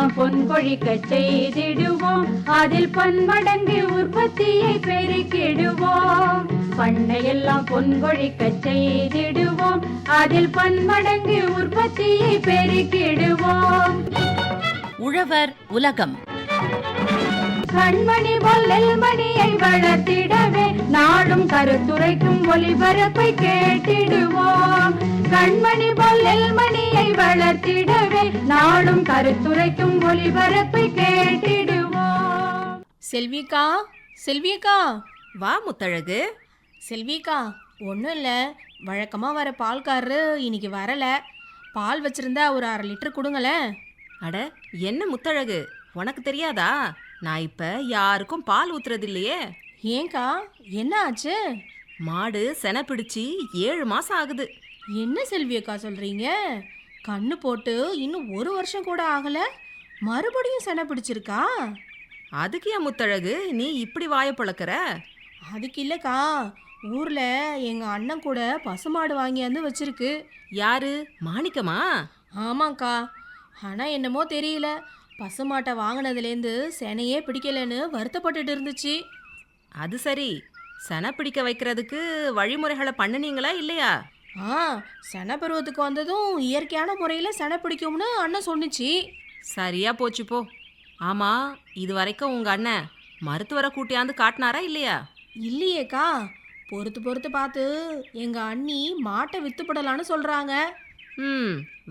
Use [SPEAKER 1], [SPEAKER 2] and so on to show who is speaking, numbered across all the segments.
[SPEAKER 1] எல்லாம் பொன் கொழிக்க செய்திடுவோம், அதில் பன்மடங்கு உற்பத்தியை பெருக்கிடுவோம். பண்ணையெல்லாம் பொன் கொழிக்க செய்திடுவோம், அதில் பன்மடங்கு உற்பத்தியை பெருக்கிடுவோம்.
[SPEAKER 2] உழவர் உலகம்.
[SPEAKER 1] கண்மணி பொல்லல் மணியை வளர்த்திடவே நாடும் கருத்துரைக்கும் ஒளிபரப்பை கேட்டிடுவோம். கண்மணி பொல்லல் மணியை வளர்த்திடவே நாடும் கருத்துரைக்கும் ஒளிபரப்பை கேட்டிடுவோம்.
[SPEAKER 3] செல்விக்கா, செல்விக்கா,
[SPEAKER 2] வா முத்தழகு.
[SPEAKER 3] செல்விக்கா, ஒன்றும் இல்லை, வழக்கமாக வர பால்காரரு இன்னைக்கு வரலை. பால் வச்சுருந்தா ஒரு 1/2 லிட்டர் கொடுங்களேன்.
[SPEAKER 2] அட, என்ன முத்தழகு, உனக்கு தெரியாதா? நான் இப்போ யாருக்கும் பால் ஊத்துறது இல்லையே.
[SPEAKER 3] ஏங்கா, என்ன ஆச்சு?
[SPEAKER 2] மாடு செனை பிடிச்சி 7 மாசம் ஆகுது.
[SPEAKER 3] என்ன செல்வியக்கா சொல்கிறீங்க? கண்ணு போட்டு இன்னும் 1 வருஷம் கூட ஆகலை, மறுபடியும் செனை பிடிச்சிருக்கா?
[SPEAKER 2] அதுக்கு ஏன் முத்தழகு நீ இப்படி வாயை பழக்கிற?
[SPEAKER 3] அதுக்கு இல்லைக்கா, ஊரில் எங்கள் அண்ணன் கூட பசுமாடு வாங்கியாந்து வச்சிருக்கு.
[SPEAKER 2] யாரு, மாணிக்கமா?
[SPEAKER 3] ஆமாங்க்கா, ஆனால் என்னமோ தெரியல, பசுமாட்டை வாங்கினதுலேருந்து செனையே பிடிக்கலைன்னு வருத்தப்பட்டுட்டு இருந்துச்சு.
[SPEAKER 2] அது சரி, செனை பிடிக்க வைக்கிறதுக்கு வழிமுறைகளை பண்ணினீங்களா இல்லையா?
[SPEAKER 3] செனை பருவத்துக்கு வந்ததும் இயற்கையான முறையில் செனை பிடிக்கும்னு அண்ணன் சொன்னிச்சு.
[SPEAKER 2] சரியா போச்சு போ. ஆமாம், இது வரைக்கும் உங்கள் அண்ணன் மருத்துவரை கூட்டியாந்து காட்டினாரா இல்லையா?
[SPEAKER 3] இல்லையேக்கா, பொறுத்து பார்த்து எங்கள் அண்ணி மாட்டை வித்துப்படலான்னு சொல்கிறாங்க.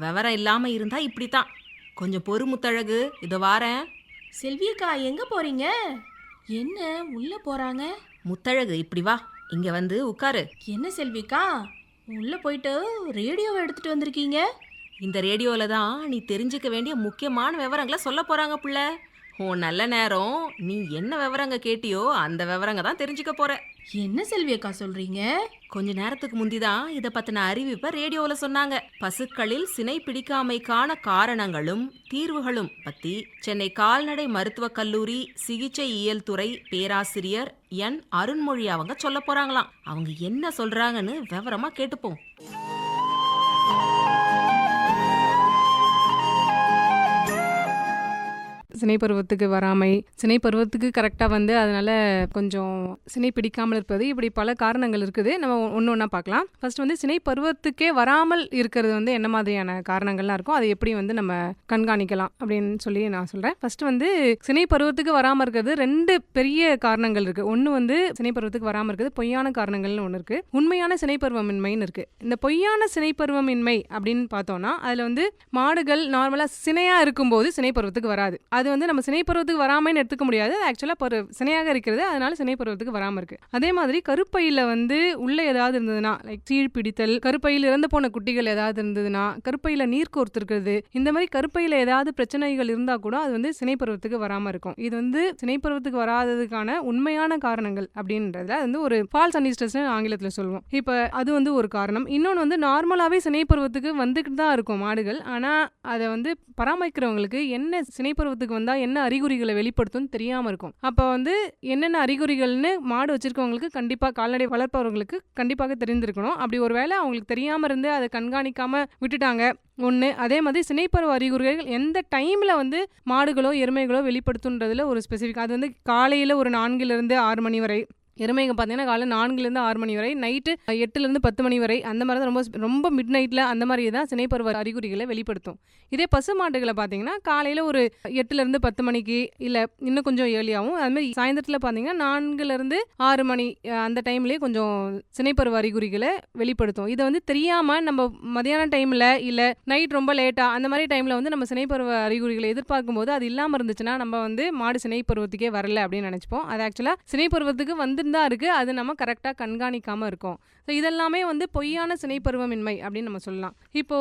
[SPEAKER 2] விவரம் இல்லாமல் இருந்தால் இப்படி தான். கொஞ்சம் பொறு முத்தழகு, இதோ வாரேன்.
[SPEAKER 3] செல்வியக்கா, எங்கே போகிறீங்க? என்ன உள்ளே போகிறாங்க?
[SPEAKER 2] முத்தழகு, இப்படி வா, இங்கே வந்து உட்காரு.
[SPEAKER 3] என்ன செல்விக்கா, உள்ளே போயிட்டு ரேடியோவை எடுத்துகிட்டு வந்திருக்கீங்க?
[SPEAKER 2] இந்த ரேடியோவில் தான் நீ தெரிஞ்சிக்க வேண்டிய முக்கியமான விவரங்களை சொல்ல போகிறாங்க பிள்ளை. உன் நல்ல நேரம், நீ என்ன விவரங்க கேட்டியோ அந்த விவரங்க தான் தெரிஞ்சுக்க போற.
[SPEAKER 3] என்ன செல்வியக்கா சொல்றீங்க?
[SPEAKER 2] கொஞ்ச நேரத்துக்கு முந்திதான் இதை பத்தின அறிவிப்பை ரேடியோவில் சொன்னாங்க. பசுக்களில் சினை பிடிக்காமைக்கான காரணங்களும் தீர்வுகளும் பத்தி சென்னை கால்நடை மருத்துவக் கல்லூரி சிகிச்சை இயல் துறை பேராசிரியர் என் அருண்மொழி அவங்க சொல்ல போறாங்களாம். அவங்க என்ன சொல்றாங்கன்னு விவரமா கேட்டுப்போம்.
[SPEAKER 4] சினை பருவத்துக்கு வராமை, சினை பருவத்துக்கு கரெக்டாக வந்து அதனால் கொஞ்சம் சினை பிடிக்காமல் இருப்பது, இப்படி பல காரணங்கள் இருக்குது. நம்ம ஒன்று ஒன்றா பார்க்கலாம். ஃபர்ஸ்ட் வந்து சினை பருவத்துக்கே வராமல் இருக்கிறது வந்து என்ன மாதிரியான காரணங்கள்லாம் இருக்கும், அதை எப்படி வந்து நம்ம கண்காணிக்கலாம் அப்படின்னு சொல்லி நான் சொல்கிறேன். ஃபர்ஸ்ட் வந்து சினை பருவத்துக்கு வராமல் இருக்கிறது 2 பெரிய காரணங்கள் இருக்குது. ஒன்று வந்து சினை பருவத்துக்கு வராமல் இருக்கிறது பொய்யான காரணங்கள்னு ஒன்று இருக்குது, உண்மையான சினை பருவமின்மைன்னு இருக்குது. இந்த பொய்யான சினை பருவமின்மை அப்படின்னு பார்த்தோன்னா அதில் வந்து மாடுகள் நார்மலாக சினையாக இருக்கும்போது சினை பருவத்துக்கு வராது. அது வந்து நம்ம சினை பருவத்துக்கு வராமைன்னு எடுத்துக்க முடியாது, ஆக்சுவலாக சினையாக இருக்கிறது, அதனால சினை பருவத்துக்கு வராமல் இருக்கு. அதே மாதிரி கருப்பையில் வந்து உள்ள ஏதாவது இருந்ததுன்னா, லைக் சீழ் பிடித்தல், கருப்பையில் இறந்து போன குட்டிகள் ஏதாவது இருந்ததுன்னா, கருப்பையில் நீர் கோர்த்திருக்கிறது, இந்த மாதிரி கருப்பையில் ஏதாவது பிரச்சனைகள் இருந்தால் கூட அது வந்து சினை பருவத்துக்கு வராமல் இருக்கும். இது வந்து சினை பருவத்துக்கு வராததுக்கான உண்மையான காரணங்கள் அப்படின்றதுல வந்து ஒரு ஃபால்ஸ் அனிஸ்டஸ்ன்னு ஆங்கிலத்தில் சொல்லுவோம். இப்போ அது வந்து ஒரு காரணம். இன்னொன்று வந்து நார்மலாகவே சினை பருவத்துக்கு வந்துக்கிட்டு தான் இருக்கும் மாடுகள், ஆனால் அதை வந்து பராமரிக்கிறவங்களுக்கு என்ன சினை பருவத்துக்கு வந்தா என்ன அறிகுறிகளை வெளிப்படுத்தும் தெரியாம இருக்கும். அப்ப வந்து என்னென்ன அறிகுறிகள்னு மாடு வச்சிருக்கவங்களுக்கு கண்டிப்பா, கால்நடை வளர்ப்பவர்களுக்கு கண்டிப்பாக தெரிந்திருக்கணும். அப்படி ஒருவேளை அவங்களுக்கு தெரியாம இருந்து அதை கண்காணிக்காம விட்டுட்டாங்க ஒன்று. அதே மாதிரி சினைப்பருவ அறிகுறிகள் எந்த டைமில் வந்து மாடுகளோ எருமைகளோ வெளிப்படுத்துன்றதுல ஒரு ஸ்பெசிஃபிக், அது வந்து காலையில் ஒரு 4 to 6 மணி வரை, எருமைங்க பார்த்தீங்கன்னா காலை 4 to 6 மணி வரை, நைட்டு 8 to 10 மணி வரை, அந்த மாதிரி தான் ரொம்ப மிட் நைட்டில் அந்த மாதிரி தான் சினைப்பருவ அறிகுறிகளை வெளிப்படுத்தும். இதே பசு மாடுகளை பார்த்தீங்கன்னா காலையில் ஒரு 8 to 10 மணிக்கு, இல்லை இன்னும் கொஞ்சம் ஏர்லியாகவும், அதுமாதிரி சாயந்தரத்தில் பார்த்தீங்கன்னா 4 to 6 மணி அந்த டைம்லேயே கொஞ்சம் சினைப்பருவ அறிகுறிகளை வெளிப்படுத்தும். இதை வந்து தெரியாமல் நம்ம மதியான டைமில் இல்லை நைட் ரொம்ப லேட்டாக அந்த மாதிரி டைமில் வந்து நம்ம சினைப்பருவ அறிகுறிகளை எதிர்பார்க்கும் போது அது இல்லாமல் இருந்துச்சுன்னா நம்ம வந்து மாடு சினைப்பருவத்துக்கே வரல அப்படின்னு நினச்சிப்போம். அது ஆக்சுவலாக சினைப்பருவத்துக்கு வந்து தான் இருக்கு, அது நம்ம கரெக்டாக கண்காணிக்காம இருக்கோம். ஸோ இதெல்லாமே வந்து பொய்யான சினைப்பருவமின்மை அப்படின்னு நம்ம சொல்லலாம். இப்போ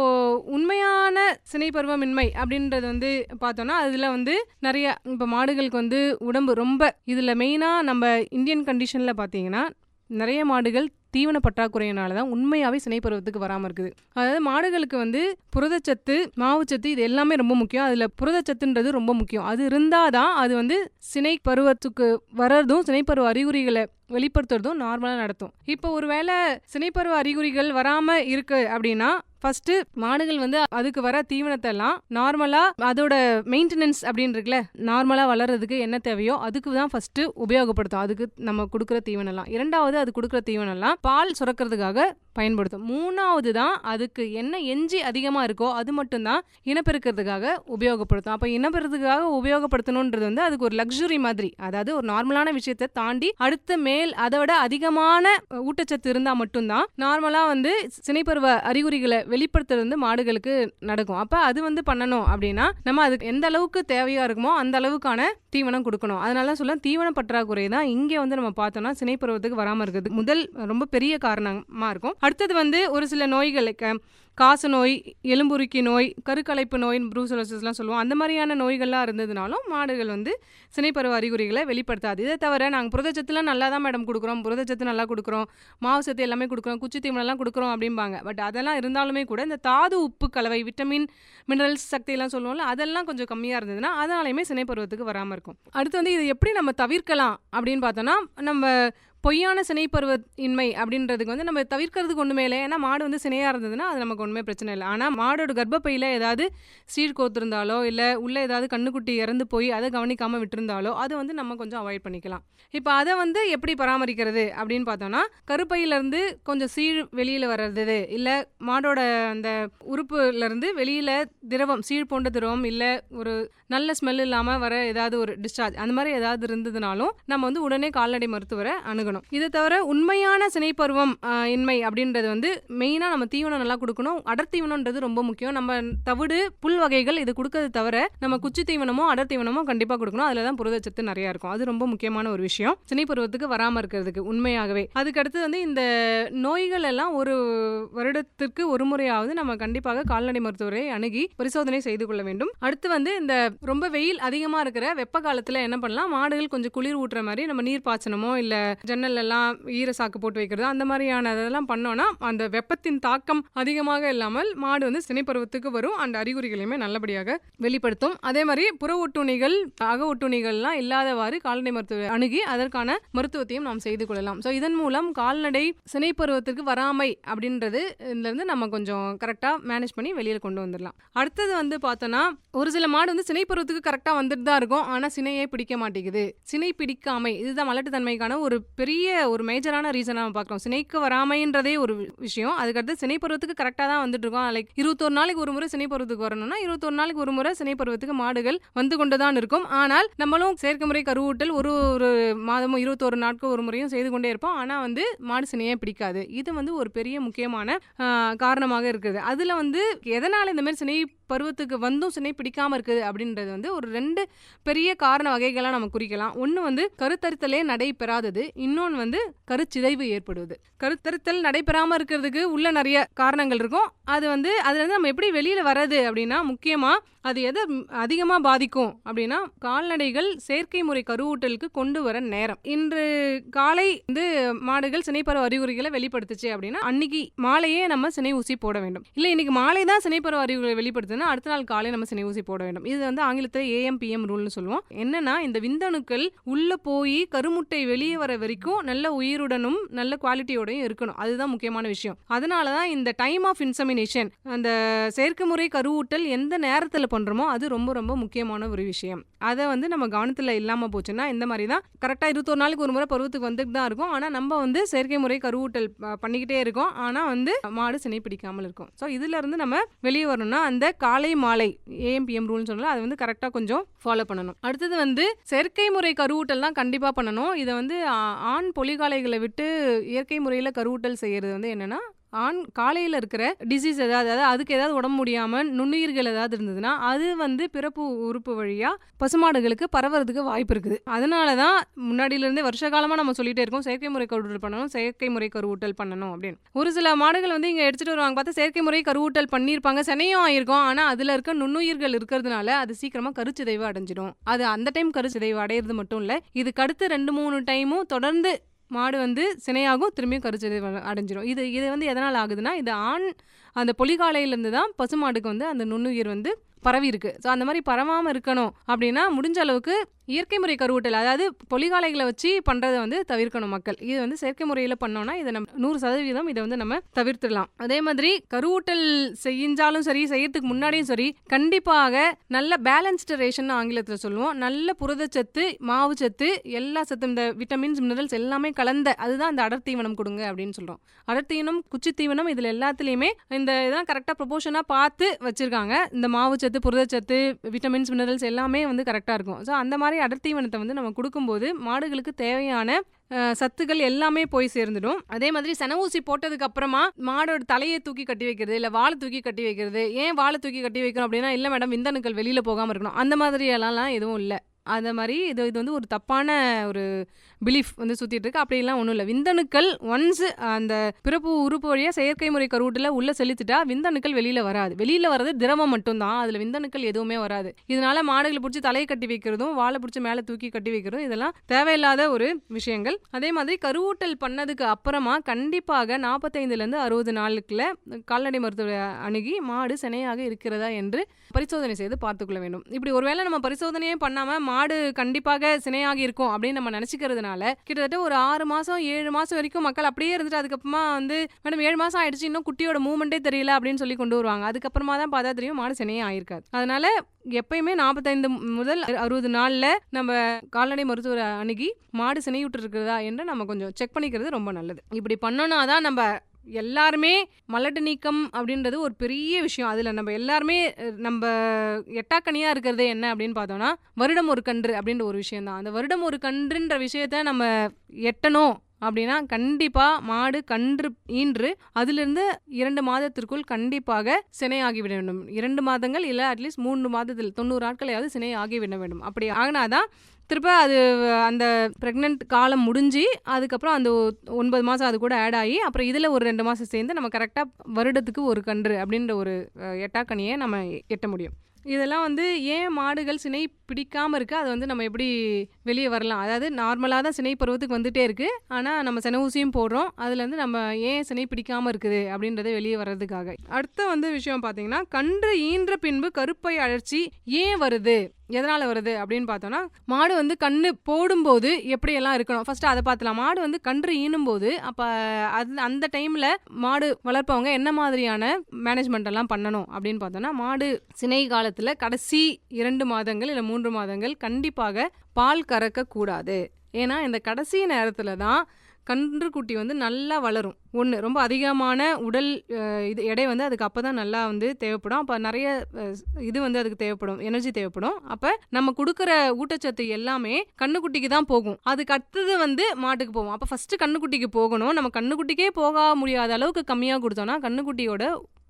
[SPEAKER 4] உண்மையான சினைப்பருவமின்மை அப்படின்றது வந்து பார்த்தோம்னா அதில் வந்து நிறைய, இப்போ மாடுகளுக்கு வந்து உடம்பு ரொம்ப, இதில் மெயினாக நம்ம இந்தியன் கண்டிஷனில் பார்த்தீங்கன்னா நிறைய மாடுகள் தீவன பற்றாக்குறையினால தான் உண்மையாகவே சினைப்பருவத்துக்கு வராமல் இருக்குது. அதாவது மாடுகளுக்கு வந்து புரதச்சத்து, மாவுச்சத்து இது எல்லாமே ரொம்ப முக்கியம். அதில் புரதச்சத்துன்றது ரொம்ப முக்கியம். அது இருந்தால் தான் அது வந்து சினை பருவத்துக்கு வர்றதும் சினைப்பருவ அறிகுறிகளை வெளிப்படுத்துறதும் நார்மலாக நடத்தும். இப்போ ஒரு வேளை சினைப்பருவ அறிகுறிகள் வராமல் இருக்கு அப்படின்னா ஃபர்ஸ்ட் மாடுகள் வந்து அதுக்கு வர தீவனத்தை எல்லாம் நார்மலா அதோட மெயின்டெனன்ஸ் அப்படின்னு இருக்குல்ல, நார்மலா வளர்றதுக்கு என்ன தேவையோ அதுக்கு தான் ஃபர்ஸ்ட் உபயோகப்படுத்தும். அதுக்கு நம்ம கொடுக்குற தீவனம்லாம். இரண்டாவது அது கொடுக்குற தீவனம்லாம் பால் சுரக்கிறதுக்காக பயன்படுத்தும். மூணாவது தான் அதுக்கு என்ன எஞ்சி அதிகமா இருக்கோ அது மட்டும் தான் இனப்பெருக்கிறதுக்காக உபயோகப்படுத்தும். அப்ப இனப்பெருக்கிறதுக்காக உபயோகப்படுத்தணும்ன்றது வந்து அதுக்கு ஒரு லக்ஸுரி மாதிரி, அதாவது ஒரு நார்மலான விஷயத்தை தாண்டி அடுத்த மேல் அதை விட அதிகமான ஊட்டச்சத்து இருந்தா மட்டும்தான் நார்மலா வந்து சினைப்பருவ அறிகுறிகளை வெளிப்படுத்துறது வந்து மாடுகளுக்கு நடக்கும். அப்ப அது வந்து பண்ணணும் அப்படின்னா நம்ம அதுக்கு எந்த அளவுக்கு தேவையா இருக்குமோ அந்த அளவுக்கான தீவனம் கொடுக்கணும். அதனால சொல்ல தீவன பற்றாக்குறை தான் இங்கே வந்து நம்ம பார்த்தோம்னா சினைப்பருவத்துக்கு வராமல் இருக்கிறது முதல் ரொம்ப பெரிய காரணமா இருக்கும். அடுத்தது வந்து ஒரு சில நோய்கள், காச நோய், எலும்புருக்கி நோய், கருக்கலைப்பு நோய், ப்ரூசலோசிஸ்லாம் சொல்லுவோம். அந்த மாதிரியான நோய்கள்லாம் இருந்ததுனாலும் மாடுகள் வந்து சினைப்பருவ அறிகுறிகளை வெளிப்படுத்தாது. இதை தவிர நாங்கள் புரதச்சத்துலாம் நல்லா தான் மேடம் கொடுக்குறோம், புரதச்சத்து நல்லா கொடுக்குறோம், மாவு சத்து எல்லாமே கொடுக்குறோம், குச்சி தீவனம்லாம் கொடுக்குறோம் அப்படிம்பாங்க. பட் அதெல்லாம் இருந்தாலுமே கூட இந்த தாது உப்பு கலவை, விட்டமின், மினரல்ஸ் சக்தியெல்லாம் சொல்லுவோம்ல, அதெல்லாம் கொஞ்சம் கம்மியாக இருந்ததுன்னா அதனாலையுமே சினைப்பருவத்துக்கு வராமல் இருக்கும். அடுத்து வந்து இது எப்படி நம்ம தவிர்க்கலாம் அப்படின்னு பார்த்தோன்னா, நம்ம பொய்யான சினைப்பருவ இன்மை அப்படின்றதுக்கு வந்து நம்ம தவிர்க்கிறதுக்கு ஒன்றுமே இல்லை. ஏன்னா மாடு வந்து சினையாக இருந்ததுன்னா அது நமக்கு ஒன்றுமே பிரச்சனை இல்லை. ஆனால் மாடோட கர்ப்பப்பையில் ஏதாவது சீழ் கோத்திருந்தாலோ இல்லை உள்ளே ஏதாவது கண்ணுக்குட்டி இறந்து போய் அதை கவனிக்காமல் விட்டுருந்தாலோ அது வந்து நம்ம கொஞ்சம் அவாய்ட் பண்ணிக்கலாம். இப்போ அதை வந்து எப்படி பராமரிக்கிறது அப்படின்னு பார்த்தோன்னா, கருப்பையிலேருந்து கொஞ்சம் சீழ் வெளியில் வர்றது, இல்லை மாடோட அந்த உறுப்புலேருந்து வெளியில் திரவம், சீழ் போன்ற திரவம், இல்லை ஒரு நல்ல ஸ்மெல் இல்லாமல் வர ஏதாவது ஒரு டிஸ்சார்ஜ் அந்த மாதிரி ஏதாவது இருந்ததுனாலும் நம்ம வந்து உடனே கால்நடை மருத்துவரை அணுகணும். இதை தவிர உண்மையான சினைப்பருவம் இன்மை அப்படின்றது வந்து மெயினாக நம்ம தீவனம் நல்லா கொடுக்கணும். அடர் தீவனம்ன்றது ரொம்ப முக்கியம். நம்ம தவிடு புல் வகைகள் இது கொடுக்கறது தவிர நம்ம குச்சி தீவனமோ அடர் தீவனமோ கண்டிப்பாக கொடுக்கணும். அதில் தான் புரதச்சத்து நிறையா இருக்கும். அது ரொம்ப முக்கியமான ஒரு விஷயம் சினைப்பருவத்துக்கு வராமல் இருக்கிறதுக்கு உண்மையாகவே. அதுக்கடுத்து வந்து இந்த நோய்கள் எல்லாம் ஒரு வருடத்திற்கு ஒரு முறையாவது நம்ம கண்டிப்பாக கால்நடை மருத்துவரை அணுகி பரிசோதனை செய்து கொள்ள வேண்டும். அடுத்து வந்து இந்த ரொம்ப வெயில் அதிகமாக இருக்கிற வெப்ப காலத்தில் என்ன பண்ணலாம், மாடுகள் கொஞ்சம் குளிர் ஊட்டுற மாதிரி நம்ம நீர் பாய்ச்சனமோ இல்லை ஜன்னல் எல்லாம் ஈர சாக்கு போட்டு வைக்கிறது அந்த மாதிரியான இதெல்லாம் பண்ணோம்னா அந்த வெப்பத்தின் தாக்கம் அதிகமாக இல்லாமல் மாடு வந்து சினைப்பருவத்துக்கு வரும். அந்த அறிகுறிகளையுமே நல்லபடியாக வெளிப்படுத்தும். அதே மாதிரி புற ஒட்டுண்ணிகள், அக ஒட்டுண்ணிகள்லாம் இல்லாதவாறு கால்நடை மருத்துவ அணுகி அதற்கான மருத்துவத்தையும் நாம் செய்து கொள்ளலாம். ஸோ இதன் மூலம் கால்நடை சினைப்பருவத்திற்கு வராமை அப்படின்றது இதுலேருந்து நம்ம கொஞ்சம் கரெக்டாக மேனேஜ் பண்ணி வெளியில் கொண்டு வந்துடலாம். அடுத்தது வந்து பார்த்தோன்னா, ஒரு சில மாடு வந்து சினைப்பருவத்துக்கு கரெக்டாக வந்துட்டு தான் இருக்கும், ஆனால் சினையே பிடிக்க மாட்டேங்குது. சினை பிடிக்காமை இதுதான் மலட்டுத்தன்மைக்கான ஒரு பெரிய ஒரு மேஜரான ரீசனாக நம்ம பார்க்குறோம். சினைக்கு வராமைன்றதே ஒரு விஷயம். அதுக்கடுத்து சினைப்பருவத்துக்கு கரெக்டாக தான் வந்துட்டு இருக்கோம். லைக் 21 நாளைக்கு ஒரு முறை சினைப்பருவத்துக்கு வரணும்னா 21 நாளைக்கு ஒரு முறை சினைப்பருவத்துக்கு மாடுகள் வந்து கொண்டு தான் இருக்கும். ஆனால் நம்மளும் செயற்கை முறை கருவூட்டல் ஒரு மாதமும் 21 நாட்கள் ஒரு முறையும் செய்து கொண்டே இருப்போம். ஆனால் வந்து மாடு சினையே பிடிக்காது. இது வந்து ஒரு பெரிய முக்கியமான காரணமாக இருக்குது. அதில் வந்து எதனால் இந்த மாதிரி சினை பருவத்துக்கு வந்தும் சினை பிடிக்காமல் இருக்குது அப்படின்றது வந்து ஒரு 2 பெரிய காரண வகைகளாக நம்ம குறிக்கலாம். ஒன்று வந்து கருத்தரித்தலே நடைபெறாதது, இன்னொன்று வந்து கருச்சிதைவு ஏற்படுவது. கருத்தரித்தல் நடைபெறாமல் இருக்கிறதுக்கு உள்ள நிறைய காரணங்கள் இருக்கும். அது வந்து அதுலேருந்து நம்ம எப்படி வெளியில் வர்றது அப்படின்னா, முக்கியமாக அது எதை அதிகமாக பாதிக்கும் அப்படின்னா, கால்நடைகள் செயற்கை முறை கருவூட்டலுக்கு கொண்டு வர நேரம். இன்று காலை வந்து மாடுகள் சினைப்பருவ அறிகுறிகளை வெளிப்படுத்துச்சு அப்படின்னா அன்னைக்கு மாலையே நம்ம சினை ஊசி போட வேண்டும். இல்லை இன்னைக்கு மாலை தான் சினைப்பருவ அறிகுறிகளை வெளிப்படுத்துனா அடுத்த நாள் காலை நம்ம சினை ஊசி போட வேண்டும். இது வந்து ஆங்கிலத்தில் AMPM ரூல்னு சொல்லுவோம். என்னன்னா, இந்த விந்தணுக்கள் உள்ள போய் கருமுட்டை வெளியே வர வரைக்கும் நல்ல உயிருடனும் நல்ல குவாலிட்டியோடையும் இருக்கணும். அதுதான் முக்கியமான விஷயம். அதனால தான் இந்த டைம் ஆஃப் இன்செமினேஷன், அந்த செயற்கை முறை கருவூட்டல் எந்த நேரத்தில் பண்றோமோ அது ரொம்ப ரொம்ப முக்கியமான ஒரு விஷயம். அதை வந்து நம்ம கவனத்தில் இல்லாமல் போச்சுன்னா இந்த மாதிரி தான் கரெக்டாக 21 நாளைக்கு ஒரு முறை பருவத்துக்கு வந்துட்டு தான் இருக்கும். ஆனால் நம்ம வந்து செயற்கை முறை கருவூட்டல் பண்ணிக்கிட்டே இருக்கோம். ஆனால் வந்து மாடு சினை பிடிக்காமல் இருக்கும். ஸோ இதுல இருந்து நம்ம வெளியே வரணும்னா அந்த காலை மாலை AMPM ரூல்னு சொல்லலாம், அதை வந்து கரெக்டாக கொஞ்சம் ஃபாலோ பண்ணணும். அடுத்தது வந்து செயற்கை முறை கருவூட்டல் தான் கண்டிப்பாக பண்ணணும். இதை வந்து ஆண் பொலிகாலைகளை விட்டு இயற்கை முறையில் கருவூட்டல் செய்யறது வந்து என்னன்னா, ஆண் காலையில் இருக்கிற டிசீஸ் அதாவது அதுக்கு ஏதாவது உடம்பு முடியாமல் நுண்ணுயிர்கள் ஏதாவது இருந்ததுன்னா அது வந்து பிறப்பு உறுப்பு வழியாக பசுமாடுகளுக்கு பரவறதுக்கு வாய்ப்பு இருக்குது. அதனால தான் முன்னாடியிலேருந்தே வருஷ காலமாக நம்ம சொல்லிட்டே இருக்கோம், செயற்கை முறை கருவூட்டல் பண்ணணும், செயற்கை முறை கருவூட்டல் பண்ணணும் அப்படின்னு. ஒரு சில மாடுகள் வந்து இங்கே எடுத்துகிட்டு வருவாங்க, பார்த்தா செயற்கை முறை கருவூட்டல் பண்ணியிருப்பாங்க, சினையும் ஆயிருக்கும். ஆனால் அதில் இருக்க நுண்ணுயிர்கள் இருக்கிறதுனால அது சீக்கிரமாக கருச்சிதைவு அடைஞ்சிடும். அது அந்த டைம் கருச்சிதைவு அடையிறது மட்டும் இல்லை, இதுக்கு அடுத்து 2-3 டைமும் தொடர்ந்து மாடு வந்து சினையாகும், திரும்பியும் கருச்சிதைவு அடைஞ்சிடும். இது வந்து எதனால் ஆகுதுன்னா, இது ஆண் அந்த பொலிகாலையிலேருந்து தான் பசுமாடுக்கு வந்து அந்த நுண்ணுயிர் வந்து பரவி இருக்கு. ஸோ அந்த மாதிரி பரவாமல் இருக்கணும் அப்படின்னா முடிஞ்ச அளவுக்கு இயற்கை முறை கருவூட்டல், அதாவது பொலிகாலைகளை வச்சு பண்ணுறதை வந்து தவிர்க்கணும் மக்கள். இது வந்து செயற்கை முறையில் பண்ணோம்னா இதை நம்ம 100% இதை வந்து நம்ம தவிர்த்துடலாம். அதே மாதிரி கருவூட்டல் செஞ்சாலும் சரி, செய்யறதுக்கு முன்னாடியும் சரி, கண்டிப்பாக நல்ல பேலன்ஸ்டு ரேஷன் ஆங்கிலத்தில் சொல்லுவோம். நல்ல புரதச்சத்து, மாவுச்சத்து, எல்லா சத்தும், இந்த விட்டமின்ஸ், மினரல்ஸ் எல்லாமே கலந்த, அதுதான் இந்த அடர் தீவனம் கொடுங்க அப்படின்னு சொல்கிறோம். அடர் தீவனம், குச்சி தீவனம், இதில் எல்லாத்துலேயுமே இந்த இதெல்லாம் கரெக்டாக ப்ரொபோர்ஷனாக பார்த்து வச்சுருக்காங்க. இந்த மாவுச்சத்து, புரதச்சத்து, விட்டமின்ஸ், மினரல்ஸ் எல்லாமே வந்து கரெக்டாக இருக்கும். ஸோ அந்த மாதிரி அடர் தீவனத்தை வந்து நம்ம கொடுக்கும்போது மாடுகளுக்கு தேவையான சத்துக்கள் எல்லாமே போய் சேர்ந்துடும். அதே மாதிரி சென ஊசி போட்டதுக்கு அப்புறமா மாடோட தலையை தூக்கி கட்டி வைக்கிறது, இல்லை வாழை தூக்கி கட்டி வைக்கிறது. ஏன் வாழை தூக்கி கட்டி வைக்கணும் அப்படின்னா, இல்லை மேடம் விந்தணுக்கள் வெளியில் போகாமல் இருக்கணும், அந்த மாதிரி எல்லாம் எதுவும் இல்லை. அந்த மாதிரி இது வந்து ஒரு தப்பான ஒரு பிலீஃப் வந்து சுற்றிட்டு இருக்கு. அப்படிலாம் ஒன்றும் இல்லை. விந்தணுக்கள் ஒன்ஸ் அந்த பிறப்பு உறுப்பு வழியாக செயற்கை முறை கருவூட்டில் உள்ளே செலுத்திட்டா விந்தணுக்கள் வெளியில் வராது. வெளியில் வர்றது திரவம் மட்டும்தான், அதில் விந்தணுக்கள் எதுவுமே வராது. இதனால மாடுகளை பிடிச்சி தலையை கட்டி வைக்கிறதும், வாழை பிடிச்சி மேலே தூக்கி கட்டி வைக்கிறதும் இதெல்லாம் தேவையில்லாத ஒரு விஷயங்கள். அதே மாதிரி கருவூட்டல் பண்ணதுக்கு அப்புறமா கண்டிப்பாக 45லேருந்து 60 நாளுக்குள்ள கால்நடை மருத்துவரை அணுகி மாடு சினையாக இருக்கிறதா என்று பரிசோதனை செய்து பார்த்துக்கொள்ள வேண்டும். இப்படி ஒருவேளை நம்ம பரிசோதனையே பண்ணாமல் மாடு கண்டிப்பாக சினையாகி இருக்கும் அப்படின்னு நம்ம நினச்சிக்கிறதுனால கிட்டத்தட்ட ஒரு 6 மாதம் 7 மாதம் வரைக்கும் மக்கள் அப்படியே இருந்துட்டு அதுக்கப்புறமா வந்து மேடம் 7 மாதம் ஆயிடுச்சு, இன்னும் குட்டியோட மூவ்மெண்ட்டே தெரியல அப்படின்னு சொல்லி கொண்டு வருவாங்க. அதுக்கப்புறமா தான் பார்த்தா தெரியும் மாடு சினையே ஆயிருக்காது. அதனால எப்பயுமே 45 முதல் 60 நாளில் நம்ம கால்நடை மருத்துவரை அணுகி மாடு சினையுற்று இருக்கிறதா என்று நம்ம கொஞ்சம் செக் பண்ணிக்கிறது ரொம்ப நல்லது. இப்படி பண்ணோன்னா தான் நம்ம எல்லாருமே மலட்டு நீக்கம் அப்படின்றது ஒரு பெரிய விஷயம். அதில் நம்ம எல்லாருமே நம்ம எட்டாக்கனியாக இருக்கிறது என்ன அப்படின்னு பார்த்தோம்னா வருடம் ஒரு கன்று அப்படின்ற ஒரு விஷயம்தான். அந்த வருடம் ஒரு கன்றுன்ற விஷயத்த நம்ம எட்டணும் அப்படின்னா கண்டிப்பாக மாடு கன்று ஈன்று அதிலிருந்து 2 மாதத்திற்குள் கண்டிப்பாக சினை ஆகிவிட வேண்டும். 2 மாதங்கள் இல்லை அட்லீஸ்ட் 3 மாதத்தில் 90 நாட்களையாவது சினை ஆகிவிட வேண்டும். அப்படி ஆகினாதான் திருப்ப அது அந்த ப்ரெக்னென்ட் காலம் முடிஞ்சு அதுக்கப்புறம் அந்த 9 மாதம் அது கூட ஆட் ஆகி அப்புறம் இதில் ஒரு 2 மாதம் சேர்ந்து நம்ம கரெக்டாக வருடத்துக்கு ஒரு கன்று அப்படின்ற ஒரு எட்டாக்கனியை நம்ம எட்ட முடியும். இதெல்லாம் வந்து ஏன் மாடுகள் சினை பிடிக்காமல் இருக்குது, அது வந்து நம்ம எப்படி வெளியே வரலாம். அதாவது நார்மலாக தான் சினை பருவத்துக்கு வந்துகிட்டே இருக்குது, ஆனால் நம்ம சென ஊசியும் போடுறோம். அதுலேருந்து நம்ம ஏன் சினை பிடிக்காமல் இருக்குது அப்படின்றத வெளியே வர்றதுக்காக. அடுத்த வந்து விஷயம் பார்த்தீங்கன்னா, கன்று ஈன்ற பின்பு கருப்பை அழற்சி ஏன் வருது, எதனால் வருது அப்படின்னு பார்த்தோன்னா, மாடு வந்து கன்று போடும்போது எப்படியெல்லாம் இருக்கணும் ஃபஸ்ட்டு அதை பார்த்துலாம். மாடு வந்து கன்று ஈனும்போது அப்போ அந்த டைமில் மாடு வளர்ப்பவங்க என்ன மாதிரியான மேனேஜ்மெண்ட் எல்லாம் பண்ணணும் அப்படின்னு பார்த்தோன்னா, மாடு சினை காலத்தில் கடைசி 2 மாதங்கள் இல்லை 3 மாதங்கள் கண்டிப்பாக பால் கறக்கக்கூடாது. ஏன்னா இந்த கடைசி நேரத்தில் தான் கன்றுக்குட்டி வந்து நல்லா வளரும். ஒன்று ரொம்ப அதிகமான உடல் இது எடை வந்து அதுக்கு அப்போ தான் நல்லா வந்து தேவைப்படும். அப்போ நிறைய இது வந்து அதுக்கு தேவைப்படும், எனர்ஜி தேவைப்படும். அப்போ நம்ம கொடுக்குற ஊட்டச்சத்து எல்லாமே கன்றுக்குட்டிக்கு தான் போகும். அதுக்கு அடுத்தது வந்து மாட்டுக்கு போகும். அப்போ ஃபஸ்ட்டு கன்றுக்குட்டிக்கு போகணும். நம்ம கன்றுக்குட்டிக்கே போக முடியாத அளவுக்கு கம்மியாக கொடுத்தோம்னா கன்றுக்குட்டியோட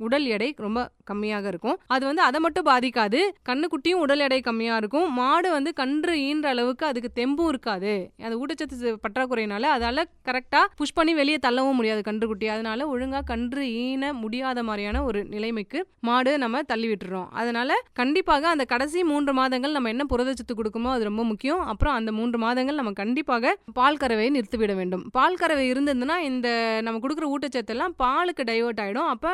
[SPEAKER 4] உடல் எடை ரொம்ப கம்மியாக இருக்கும். அது வந்து அதை மட்டும் பாதிக்காது, கன்றுக்குட்டியும் உடல் எடை கம்மியாக இருக்கும். மாடு வந்து கன்று ஈன்ற அளவுக்கு அதுக்கு தெம்பும் இருக்காது. அந்த ஊட்டச்சத்து பற்றாக்குறையினால அதால் கரெக்டாக புஷ் பண்ணி வெளியே தள்ளவும் முடியாது கன்றுக்குட்டி. அதனால ஒழுங்காக கன்று ஈன முடியாத மாதிரியான ஒரு நிலைமைக்கு மாடு நம்ம தள்ளி விட்டுறோம். அதனால கண்டிப்பாக அந்த கடைசி 3 மாதங்கள் நம்ம என்ன புரதச்சத்து கொடுக்குமோ அது ரொம்ப முக்கியம். அப்புறம் அந்த 3 மாதங்கள் நம்ம கண்டிப்பாக பால் கறவையை நிறுத்திவிட வேண்டும். பால் கறவை இருந்ததுன்னா இந்த நம்ம கொடுக்குற ஊட்டச்சத்து எல்லாம் பாலுக்கு டைவர்ட் ஆகிடும். அப்போ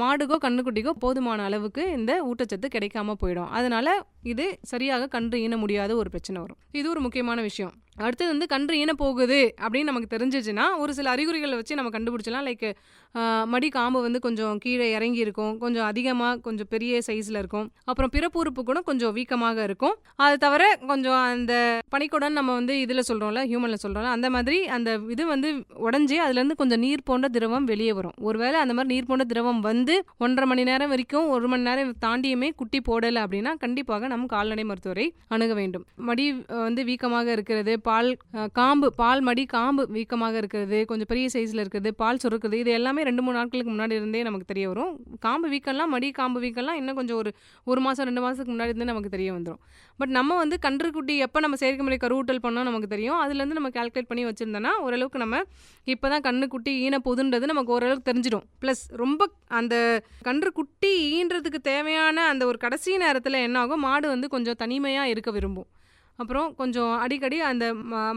[SPEAKER 4] மாடுக்கோ கன்றுக்குட்டிக்கோ போதுமான அளவுக்கு இந்த ஊட்டச்சத்து கிடைக்காம போயிடும். அதனால இது சரியாக கன்று ஈன முடியாத ஒரு பிரச்சனை வரும். இது ஒரு முக்கியமான விஷயம். அடுத்தது வந்து கன்று ஈன போகுது அப்படின்னு நமக்கு தெரிஞ்சிச்சுன்னா ஒரு சில அறிகுறிகளை வச்சு நம்ம கண்டுபிடிச்சலாம். லைக் மடி காம்பு வந்து கொஞ்சம் கீழே இறங்கி இருக்கும், கொஞ்சம் அதிகமாக கொஞ்சம் பெரிய சைஸில் இருக்கும், அப்புறம் பிறப்புறுப்பு கூட கொஞ்சம் வீக்கமாக இருக்கும். அது தவிர கொஞ்சம் அந்த பனிக்குடன் நம்ம வந்து இதில் சொல்கிறோம்ல, ஹியூமனில் சொல்கிறோம்ல, அந்த மாதிரி அந்த இது வந்து உடஞ்சி அதுலேருந்து கொஞ்சம் நீர் போன்ற திரவம் வெளியே வரும். ஒருவேளை அந்த மாதிரி நீர் போன்ற திரவம் வந்து 1.5 மணி நேரம் வரைக்கும் 1 மணி நேரம் தாண்டியுமே குட்டி போடலை அப்படின்னா கண்டிப்பாக நம்ம கால்நடை மருத்துவரை அணுக வேண்டும். மடி வந்து வீக்கமாக இருக்கிறது, பால் மடி காம்பு வீக்கமாக இருக்கிறது, கொஞ்சம் பெரிய சைஸில் இருக்கிறது, பால் சுரக்குது, இது எல்லாமே 2-3 நாட்களுக்கு முன்னாடி இருந்தே நமக்கு தெரிய வரும். காம்பு வீக்கம்லாம், மடி காம்பு வீக்கம்லாம் இன்னும் கொஞ்சம் ஒரு மாதம் 2 மாதத்துக்கு முன்னாடி இருந்தே நமக்கு தெரிய வந்துடும். பட் நம்ம வந்து கன்றுக்குட்டி எப்போ நம்ம செயற்கை முறை கருவூட்டல் பண்ணோம் நமக்கு தெரியும். அதுலேருந்து நம்ம கால்குலேட் பண்ணி வச்சுருந்தோன்னா ஓரளவுக்கு நம்ம இப்போ தான் கன்றுக்குட்டி ஈன போதுன்றது நமக்கு ஓரளவுக்கு தெரிஞ்சிடும். ப்ளஸ் ரொம்ப அந்த கன்றுக்குட்டி ஈன்றதுக்கு தேவையான அந்த ஒரு கடைசி நேரத்தில் என்ன ஆகும், மாடு வந்து கொஞ்சம் தனிமையாக இருக்க விரும்பும். அப்புறம் கொஞ்சம் அடிக்கடி அந்த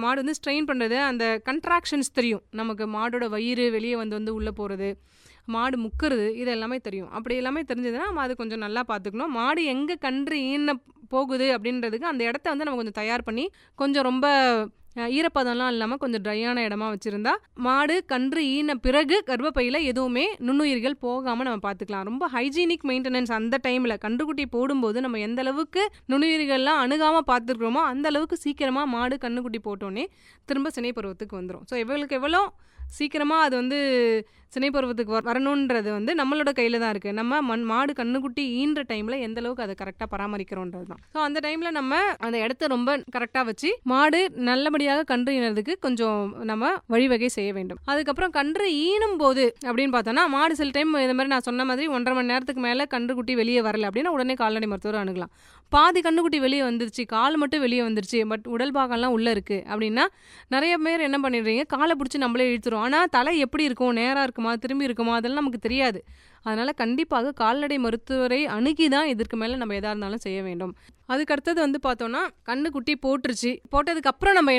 [SPEAKER 4] மாடு வந்து ஸ்ட்ரெயின் பண்ணுறது, அந்த கண்ட்ராக்ஷன்ஸ் தெரியும் நமக்கு. மாடோட வயிறு வெளியே வந்து உள்ளே போகிறது, மாடு முக்கிறது, இது எல்லாமே தெரியும். அப்படி எல்லாமே தெரிஞ்சதுன்னா நம்ம அது கொஞ்சம் நல்லா பார்த்துக்கணும். மாடு எங்கே கன்று ஈன போகுது அப்படின்றதுக்கு அந்த இடத்த வந்து நம்ம கொஞ்சம் தயார் பண்ணி கொஞ்சம் ரொம்ப ஈரப்பதம்லாம் இல்லாமல் கொஞ்சம் ட்ரையான இடமா வச்சுருந்தா மாடு கன்று ஈன பிறகு கர்ப்பப்பையில் எதுவுமே நுண்ணுயிர்கள் போகாமல் நம்ம பார்த்துக்கலாம். ரொம்ப ஹைஜீனிக் மெயின்டெனன்ஸ் அந்த டைமில் கன்றுக்குட்டி போடும்போது நம்ம எந்த அளவுக்கு நுண்ணுயிர்கள்லாம் அணுகாமல் பார்த்துருக்குறோமோ அந்த அளவுக்கு சீக்கிரமாக மாடு கன்றுக்குட்டி போட்டோன்னே திரும்ப சினை பருவத்துக்கு வந்துடும். ஸோ எவ்வளோ சீக்கிரமாக அது வந்து சினை பருவத்துக்கு வரணுன்றது வந்து நம்மளோட கையில் தான் இருக்குது. நம்ம மாடு கன்றுக்குட்டி ஈன்ற டைமில் எந்த அளவுக்கு அதை கரெக்டாக பராமரிக்கிறோன்றது தான். ஸோ அந்த டைமில் நம்ம அந்த இடத்த ரொம்ப கரெக்டாக வச்சு மாடு நல்லபடியாக கன்று ஈனதுக்கு கொஞ்சம் நம்ம வழிவகை செய்ய வேண்டும். அதுக்கப்புறம் கன்று ஈனும் போது அப்படின்னு பார்த்தோன்னா மாடு சில டைம் இந்த மாதிரி நான் சொன்ன மாதிரி 1.5 மணி நேரத்துக்கு மேலே கன்றுக்குட்டி வெளியே வரல அப்படின்னா உடனே கால்நடை மருத்துவர் அணுகலாம். பாதி கன்றுக்குட்டி வெளியே வந்துருச்சு, கால் மட்டும் வெளியே வந்துருச்சு, பட் உடல் பாகம்லாம் உள்ளே இருக்குது அப்படின்னா நிறைய பேர் என்ன பண்ணிடுறீங்க, காலை பிடிச்சி நம்மளே இழுத்துரும். ஆனால் தலை எப்படி இருக்கும், நேராக இருக்குமா திரும்பி இருக்குமா அதெல்லாம் நமக்கு தெரியாது. அதனால் கண்டிப்பாக கால்நடை மருத்துவரை அணுகி தான் இதற்கு மேலே நம்ம எதாக இருந்தாலும் செய்ய வேண்டும். அதுக்கு அடுத்தது வந்து பார்த்தோன்னா கன்றுக்குட்டி போட்டுருச்சு, போட்டதுக்கப்புறம் நம்ம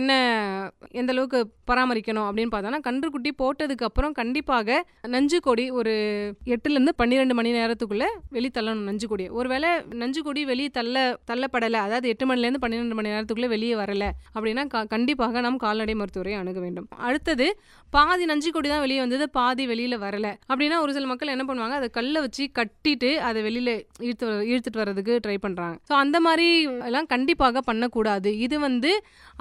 [SPEAKER 4] எந்த அளவுக்கு பராமரிக்கணும் அப்படின்னு பார்த்தோன்னா கன்றுக்குட்டி போட்டதுக்கப்புறம் கண்டிப்பாக நஞ்சு கொடி ஒரு 8லேருந்து 12 மணி நேரத்துக்குள்ளே வெளித்தள்ளணும். நஞ்சு கொடி ஒருவேளை நஞ்சு கொடி வெளியே தள்ளப்படலை, அதாவது 8 மணிலேருந்து 12 மணி நேரத்துக்குள்ளே வெளியே வரலை அப்படின்னா கண்டிப்பாக நாம் கால்நடை மருத்துவரை அணுக வேண்டும். அடுத்தது பாதி நஞ்சு கொடி தான் வெளியே வந்தது, பாதி வெளியில் வரலை அப்படின்னா ஒரு சில மக்கள் என்ன பண்ணுவாங்க, அதை கல்லை வச்சு கட்டிட்டு அதை வெளியில் இழுத்துட்டு வர்றதுக்கு ட்ரை பண்ணுறாங்க. ஸோ அந்த மாதிரி எல்லாம் கண்டிப்பாக பண்ணக்கூடாது. இது வந்து